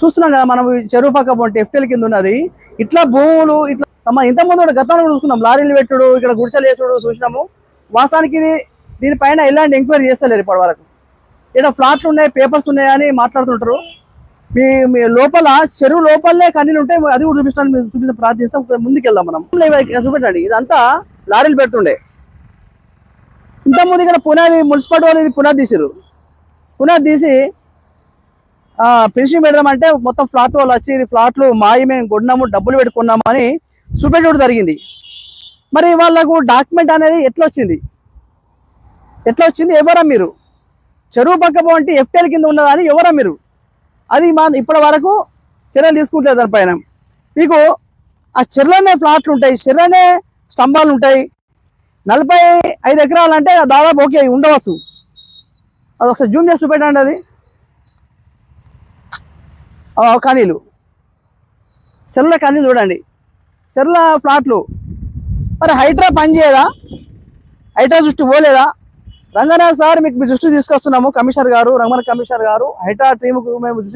చూస్తున్నాం కదా మనం చెరువు పక్క పోంటే ఎఫ్టీఎల్ కింద ఉన్నది. ఇట్లా భూములు ఇట్లా ఇంత ముందు గతంలో చూసుకున్నాం, లారీలు పెట్టుడు, ఇక్కడ గుడిసెలు వేసుడు చూసినాము. వాస్తవానికి దీనిపైన ఎలాంటి ఎంక్వైరీ చేస్తలేరు ఇప్పటి వరకు. ఇక్కడ ఫ్లాట్లు ఉన్నాయి, పేపర్స్ ఉన్నాయి అని మాట్లాడుతుంటారు. మీ లోపల చెరువు లోపలనే కన్నీళ్ళు ఉంటాయి. అది కూడా చూపిస్తాను ప్రార్థిస్తాం. ముందుకెళ్దాం మనం. చూపెట్టండి, ఇదంతా లారీలు పెడుతుండే. ఇంతకుముందు ఇక్కడ పునాది మున్సిపాలిటీ వాళ్ళు ఇది పునాది తీసారు. పునాది తీసి ఫినిషింగ్ పెడదామంటే మొత్తం ఫ్లాట్ వాళ్ళు వచ్చి ఇది ఫ్లాట్లు మాయి, మేము కొన్నాము, డబ్బులు పెట్టుకున్నాము అని చూపెట్టడం జరిగింది. మరి వాళ్ళకు డాక్యుమెంట్ అనేది ఎట్లా వచ్చింది? ఎవరా మీరు? చెరువు పక్క పోంటే ఎఫ్టీఎల్ కింద ఉన్నదా అని ఎవరా మీరు? అది ఇప్పటి వరకు చర్యలు తీసుకుంటారు దానిపైన. మీకు ఆ చెర్లనే ఫ్లాట్లు ఉంటాయి, చెర్లనే స్తంభాలు ఉంటాయి. 45 ఎకరాలు అంటే దాదాపు ఓకే ఉండవచ్చు. అది ఒకసారి జూమ్ చేసి చూపెట్టండి. అది ఖాళీలు, సెర్ల ఖాళీలు చూడండి, సెర్ల ఫ్లాట్లు. మరి హైడ్రా పని చేయదా? హైడ్రా దృష్టి పోలేదా? రంగనాథ్ సార్, మీకు మీ దృష్టి తీసుకొస్తున్నాము. కమిషనర్ గారు, రంగనాథ్ కమిషనర్ గారు, హైడ్రా టీముకు మేము దృష్టి